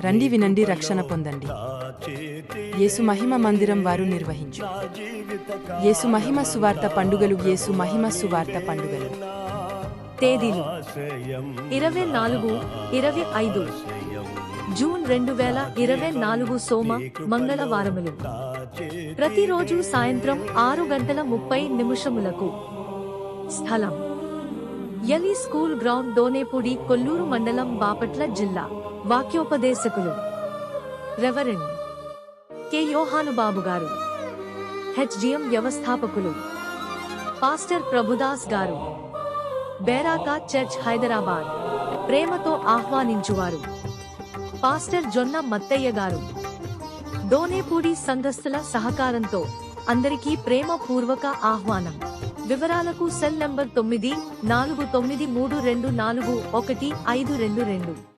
రండి వినండి రక్షణ పొందండి. యేసు మహిమ మందిరం వారు నిర్వహించు యేసు మహిమ సువార్త పండుగలు. యేసు మహిమ సువార్త పండుగలు తేదీలు 24-25 జూన్ 2024 సోమ మంగళవారములు. ప్రతిరోజు సాయంత్రం 6:30 స్థలం యలి స్కూల్ గ్రౌండ్, దోనేపూడి, కొల్లూరు మండలం, బాపట్ల జిల్లా. వాక్యోపదేశకులు రెవరెండ్ కె యోహానుబాబు గారు. హెచ్జిఎం వ్యవస్థాపకులు పాస్టర్ ప్రభుదాస్ గారు. బేరాకా చర్చ్, హైదరాబాద్. ప్రేమతో ఆహ్వానించువారు పాస్టర్ జొన్న మత్తయ్య గారు. దోనేపూడి సంఘస్థుల సహకారంతో అందరికీ ప్రేమ పూర్వక ఆహ్వానం. వివరాలకు సెల్ నంబర్ 9493241522.